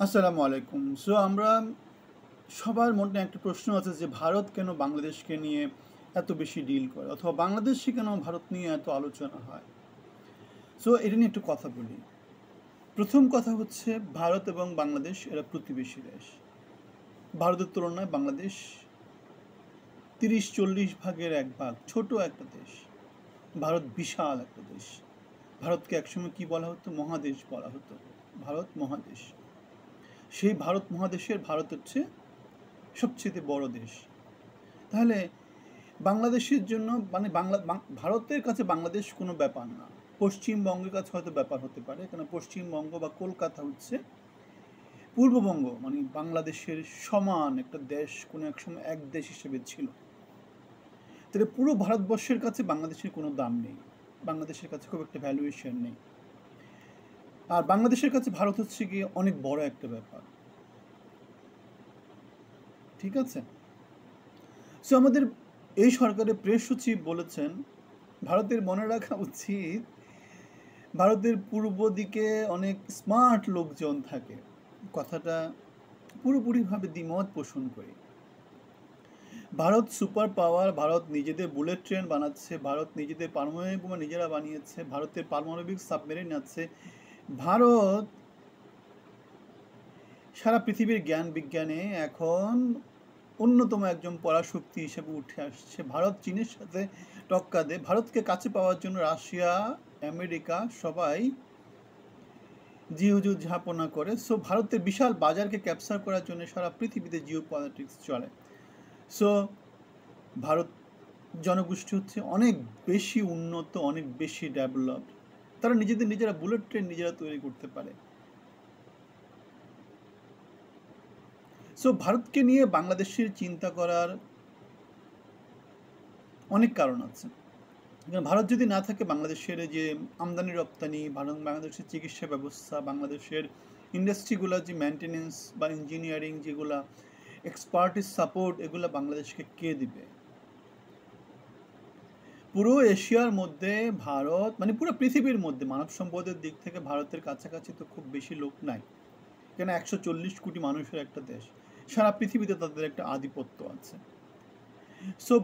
আসসালামু আলাইকুম। আমরা সবার মনে একটা প্রশ্ন আছে যে ভারত কেন বাংলাদেশকে নিয়ে এত বেশি ডিল করে, অথবা বাংলাদেশে কেন ভারত নিয়ে এত আলোচনা হয়। এটা নিয়ে একটু কথা বলি। প্রথম কথা হচ্ছে, ভারত এবং বাংলাদেশ এরা প্রতিবেশী দেশ। ভারতের তুলনায় বাংলাদেশ 30-40 ভাগের এক ভাগ ছোট একটা দেশ। ভারত বিশাল একটা দেশ। ভারতকে একসময় কি বলা হতো? মহাদেশ বলা হতো। ভারত মহাদেশ। সেই ভারত মহাদেশের ভারত হচ্ছে সবচেয়ে বড় দেশ। তাহলে বাংলাদেশের জন্য ভারতের কাছে বাংলাদেশ কোনো ব্যাপার না। পশ্চিমবঙ্গের কাছে হয়তো ব্যাপার হতে পারে, কারণ পশ্চিমবঙ্গ বা কলকাতা হচ্ছে পূর্ববঙ্গ, বাংলাদেশের সমান একটা দেশ, কোনো এক সময় এক দেশ হিসেবে ছিল। তাহলে পুরো ভারতবর্ষের কাছে বাংলাদেশের কোনো দাম নেই, বাংলাদেশের কাছে খুব একটা ভ্যালুয়েশন নেই। আর বাংলাদেশের কাছে ভারত হচ্ছে গিয়ে অনেক বড় একটা ব্যাপার। ঠিক আছে। আমাদের এই সরকারের প্রেস সচিব বলেছেন, ভারতের মনে রাখা উচিত ভারতের পূর্ব দিকে অনেক স্মার্ট লোকজন থাকে। কথাটা পুরোপুরিভাবে দ্বিমত পোষণ করি। ভারত সুপার পাওয়ার, ভারত নিজেদের বুলেট ট্রেন বানাচ্ছে, ভারত নিজেদের পারমাণবিক বোমা নিজেরা বানিয়েছে, ভারতের পারমাণবিক সাবমেরিন আছে। ভারত সারা পৃথিবীর জ্ঞান বিজ্ঞানে এখন অন্যতম একজন পরাশক্তি হিসেবে উঠে আসছে। ভারত চীনের সাথে টক্কা দেয়। ভারতকে কাছে পাওয়ার জন্য রাশিয়া, আমেরিকা সবাই ঝাপনা করে। ভারতের বিশাল বাজারকে ক্যাপচার করার জন্য সারা পৃথিবীতে জিও পলিটিক্স চলে। ভারত জনগোষ্ঠী হচ্ছে অনেক বেশি উন্নত, অনেক বেশি ডেভেলপড। তারা নিজেরা বুলেট ট্রেন নিজেরা তৈরি করতে পারে। ভারতকে নিয়ে বাংলাদেশের চিন্তা করার অনেক কারণ আছে। ভারত যদি না থাকে, বাংলাদেশের যে আমদানি রপ্তানি, বাংলাদেশের চিকিৎসা ব্যবস্থা, বাংলাদেশের ইন্ডাস্ট্রিগুলো যে মেনটেনেন্স বা ইঞ্জিনিয়ারিং, যেগুলা এক্সপার্টিস সাপোর্ট, এগুলো বাংলাদেশকে কে দিবে? পুরো এশিয়ার মধ্যে ভারত, পুরো পৃথিবীর মধ্যে মানব সম্পদের দিক থেকে ভারতের কাছাকাছি তো খুব বেশি লোক নাই। কেন 140 কোটি মানুষের একটা দেশ, সারা পৃথিবীতে তাদের একটা আধিপত্য আছে।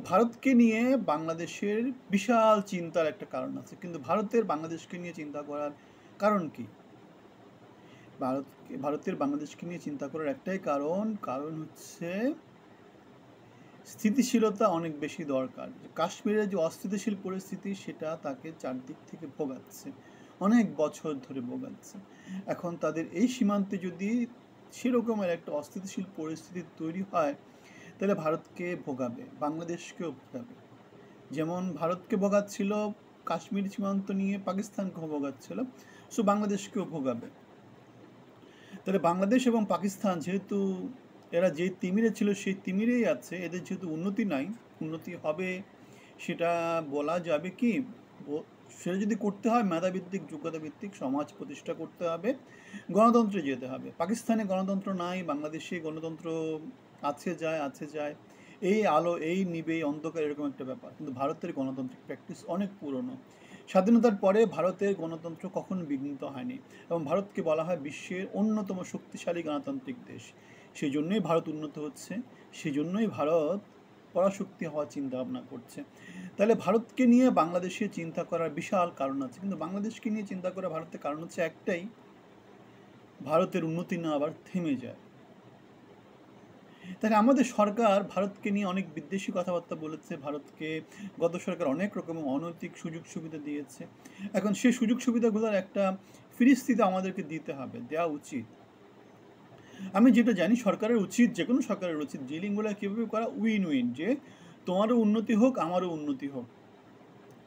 ভারতকে নিয়ে বাংলাদেশের বিশাল চিন্তার একটা কারণ আছে। কিন্তু ভারতের বাংলাদেশকে নিয়ে চিন্তা করার কারণ কি? ভারতের বাংলাদেশকে নিয়ে চিন্তা করার একটাই কারণ হচ্ছে স্থিতিশীলতা অনেক বেশি দরকার। কাশ্মীরের যে অস্থিতিশীল পরিস্থিতি, সেটা তাকে চারদিক থেকে ভোগাচ্ছে, অনেক বছর ধরে ভোগাচ্ছে। এখন তাদের এই সীমান্তে যদি সেরকমের একটা অস্থিতিশীল পরিস্থিতি তৈরি হয়, তাহলে ভারতকে ভোগাবে, বাংলাদেশকেও ভোগাবে। যেমন ভারতকে ভোগাচ্ছিল কাশ্মীর সীমান্ত নিয়ে, পাকিস্তানকেও ভোগাচ্ছিল, বাংলাদেশকেও ভোগাবে। তাহলে বাংলাদেশ এবং পাকিস্তান যেহেতু এরা যে তিমিরে ছিল সেই তিমিরেই আছে, এদের যেহেতু উন্নতি নাই, উন্নতি হবে সেটা বলা যাবে কি? সেটা যদি করতে হয়, মেধাভিত্তিক যোগ্যতাভিত্তিক সমাজ প্রতিষ্ঠা করতে হবে, গণতন্ত্রে যেতে হবে। পাকিস্তানে গণতন্ত্র নাই, বাংলাদেশে গণতন্ত্র আছে যায়, এই আলো এই নিবে এই অন্ধকার, এরকম একটা ব্যাপার। কিন্তু ভারতের গণতান্ত্রিক প্র্যাকটিস অনেক পুরনো। স্বাধীনতার পরে ভারতের গণতন্ত্র কখনো বিঘ্নিত হয়নি, এবং ভারতকে বলা হয় বিশ্বের অন্যতম শক্তিশালী গণতান্ত্রিক দেশ। সেই জন্যই ভারত উন্নত হচ্ছে, সেই জন্যই ভারত পরাশক্তি হওয়ার চিন্তা ভাবনা করছে। তাহলে ভারতকে নিয়ে বাংলাদেশে চিন্তা করার বিশাল কারণ আছে, কিন্তু বাংলাদেশকে নিয়ে চিন্তা করা ভারতের কারণ হচ্ছে একটাই, ভারতের উন্নতি না আবার থেমে যায়। তাহলে আমাদের সরকার ভারতকে নিয়ে অনেক বিদ্বেষী কথাবার্তা বলেছে, ভারতকে গত সরকার অনেক রকমের অনৈতিক সুযোগ সুবিধা দিয়েছে। এখন সেই সুযোগ সুবিধাগুলোর একটা ফিরিস্তিতে আমাদেরকে দিতে হবে, দেওয়া উচিত। আমি যেটা জানি, সরকারের উচিত, যে কোনো সরকারের উচিত ডিলিংগুলো কীভাবে করা উইন উইন, যে তোমারও উন্নতি হোক, আমারও উন্নতি হোক।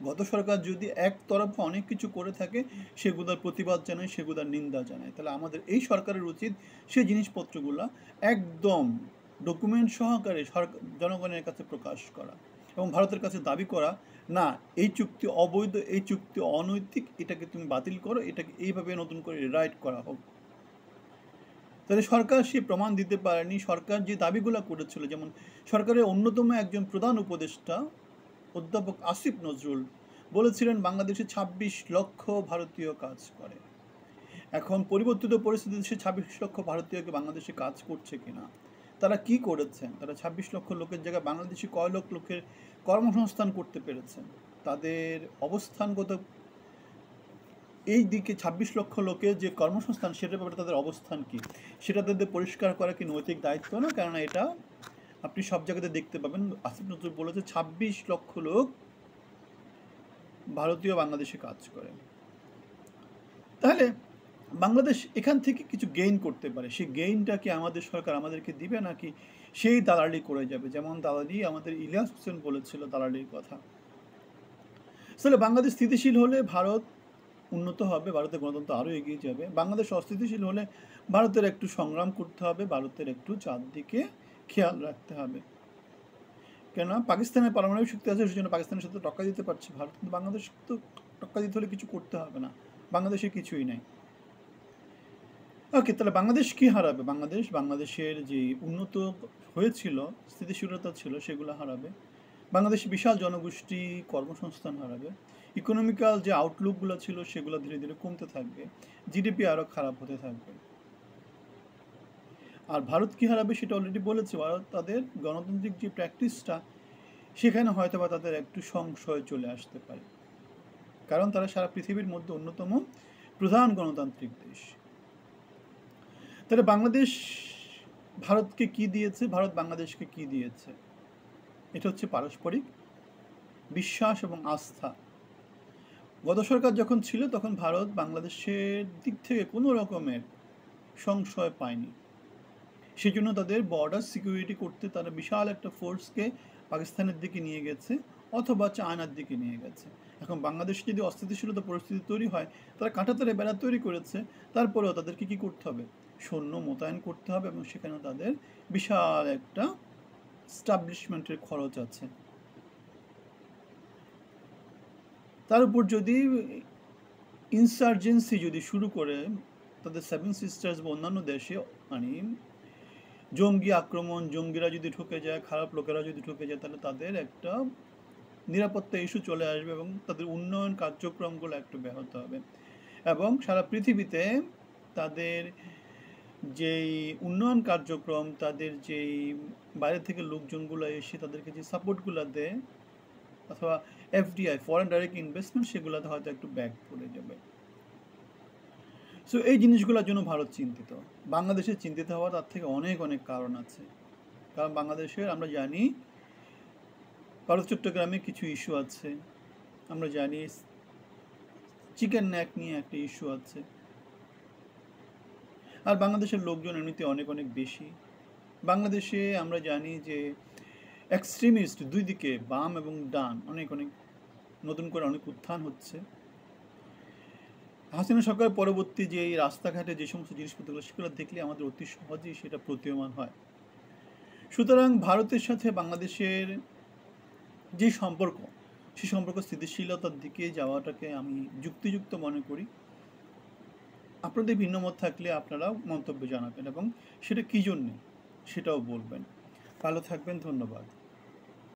গত সরকার যদি একতরফা অনেক কিছু করে থাকে, সেগুলোর প্রতিবাদ জানায়, সেগুলোর নিন্দা জানায়। তাহলে আমাদের এই সরকারের উচিত সেই জিনিসপত্রগুলো একদম ডকুমেন্ট সহকারে জনগণের কাছে প্রকাশ করা, এবং ভারতের কাছে দাবি করা, না এই চুক্তি অবৈধ, এই চুক্তি অনৈতিক, এটাকে তুমি বাতিল করো, এটাকে এইভাবে নতুন করে রাইট করা হোক। তাহলে সরকার সে প্রমাণ দিতে পারেনি। সরকার যে দাবিগুলো করেছিল, যেমন সরকারের অন্যতম একজন প্রধান উপদেষ্টা অধ্যাপক আসিফ নজরুল বলেছিলেন বাংলাদেশে 26 লক্ষ ভারতীয় কাজ করে। এখন পরিবর্তিত পরিস্থিতিতে সে 26 লক্ষ ভারতীয়কে বাংলাদেশে কাজ করছে কিনা, তারা কি করেছেন, তারা 26 লক্ষ লোকের জায়গায় বাংলাদেশি কয় লক্ষ লোকের কর্মসংস্থান করতে পেরেছেন, তাদের অবস্থানগত এই দিকে 26 লক্ষ লোকের যে কর্মসংস্থান সেটার ব্যাপারে তাদের অবস্থান কি, সেটা তাদের পরিষ্কার করা কি নৈতিক দায়িত্ব না? কেননা এটা আপনি সব জায়গাতে দেখতে পাবেন। আসিফ নজরুল বলেছে 26 লক্ষ লোক ভারতীয় বাংলাদেশে কাজ করে। তাহলে বাংলাদেশ এখান থেকে কিছু গেইন করতে পারে, সেই গেইনটা কি আমাদের সরকার আমাদেরকে দিবে, নাকি সেই দালালি করে যাবে? যেমন দালালি আমাদের ইলিয়াস হোসেন বলেছিল দালালির কথা। তাহলে বাংলাদেশ স্থিতিশীল হলে ভারত উন্নত হবে, ভারতের গণতন্ত্র আরও এগিয়ে যাবে। বাংলাদেশ অস্থিতিশীল হলে ভারতের একটু সংগ্রাম করতে হবে, ভারতের একটু চারদিকে খেয়াল রাখতে হবে। কেননা পাকিস্তানের পারমাণবিক শক্তি আছে, সেই জন্য পাকিস্তানের সাথে টক্কা দিতে পারছে ভারত, কিন্তু বাংলাদেশ তো টক্কা দিতে হলে কিছু করতে হবে না, বাংলাদেশে কিছুই নাই। ওকে, তাহলে বাংলাদেশ কি হারাবে? বাংলাদেশের যে উন্নত হয়েছিল, স্থিতিশীলতা ছিল, সেগুলো হারাবে। বাংলাদেশ বিশাল জনগোষ্ঠী কর্মসংস্থান হারাবে। ইকোনমিক্যাল যে আউটলুকগুলো ছিল সেগুলো ধীরে ধীরে কমতে থাকবে, জিডিপি আরও খারাপ হতে থাকবে। আর ভারত কি হারাবে সেটা অলরেডি বলেছে। ভারত তাদের গণতান্ত্রিক যে প্র্যাকটিসটা, সেখানে হয়তো বা তাদের একটু সংশয় চলে আসতে পারে, কারণ তারা সারা পৃথিবীর মধ্যে অন্যতম প্রধান গণতান্ত্রিক দেশ। তাহলে বাংলাদেশ ভারতকে কি দিয়েছে, ভারত বাংলাদেশকে কি দিয়েছে? এটা হচ্ছে পারস্পরিক বিশ্বাস এবং আস্থা। গত সরকার যখন ছিল তখন ভারত বাংলাদেশের দিক থেকে কোনো রকমের সংশয় পায়নি, সেই জন্য তাদের বর্ডার সিকিউরিটি করতে তারা বিশাল একটা ফোর্সকে পাকিস্তানের দিকে নিয়ে গেছে অথবা চায়নার দিকে নিয়ে গেছে। এখন বাংলাদেশে যদি অস্থিতিশীলতা পরিস্থিতি তৈরি হয়, তারা কাঁটাতারে বেড়া তৈরি করেছে, তারপরেও তাদেরকে কী করতে হবে? সৈন্য মোতায়েন করতে হবে, এবং সেখানে তাদের বিশাল একটা স্টাবলিশমেন্টের খরচ আছে। তার উপর যদি ইনসার্জেন্সি যদি শুরু করে তাদের সেভেন সিস্টার্স বা অন্যান্য দেশে, মানে জঙ্গি আক্রমণ, জঙ্গিরা যদি ঢুকে যায়, খারাপ লোকেরা যদি ঢুকে যায়, তাহলে তাদের একটা নিরাপত্তা ইস্যু চলে আসবে এবং তাদের উন্নয়ন কার্যক্রমগুলো একটু ব্যাহত হবে। এবং সারা পৃথিবীতে তাদের যেই উন্নয়ন কার্যক্রম, তাদের যেই বাইরে থেকে লোকজনগুলো এসে তাদেরকে যে সাপোর্টগুলো দেয়, অথবা এফডিআই, ফরেন ডাইরেক্ট ইনভেস্টমেন্ট, সেগুলোতে হয়তো একটু ব্যাক পড়ে যাবে। সো এই জিনিসগুলোর জন্য ভারত চিন্তিত। বাংলাদেশের চিন্তিত হওয়ার তার থেকে অনেক অনেক কারণ আছে। কারণ বাংলাদেশের আমরা জানি ভারত চট্টগ্রামে কিছু ইস্যু আছে, আমরা জানি চিকেন নেক নিয়ে একটা ইস্যু আছে, আর বাংলাদেশের লোকজন এমনিতে অনেক অনেক বেশি। বাংলাদেশে আমরা জানি যে এক্সট্রিমিস্ট দুই দিকে, বাম এবং ডান, অনেক অনেক নতুন করে অনেক উত্থান হচ্ছে। হাসিনা সরকার পরবর্তী যে এই রাস্তাঘাটে যে সমস্ত জিনিসপত্রগুলো, সেগুলো দেখলে আমাদের অতি সহজেই সেটা প্রতীয়মান হয়। সুতরাং ভারতের সাথে বাংলাদেশের যে সম্পর্ক, সেই সম্পর্ক স্থিতিশীলতার দিকে যাওয়াটাকে আমি যুক্তিযুক্ত মনে করি। আপনাদের ভিন্ন মত থাকলে আপনারাও মন্তব্য জানাবেন, এবং সেটা কী জন্যে সেটাও বলবেন। ভালো থাকবেন, ধন্যবাদ।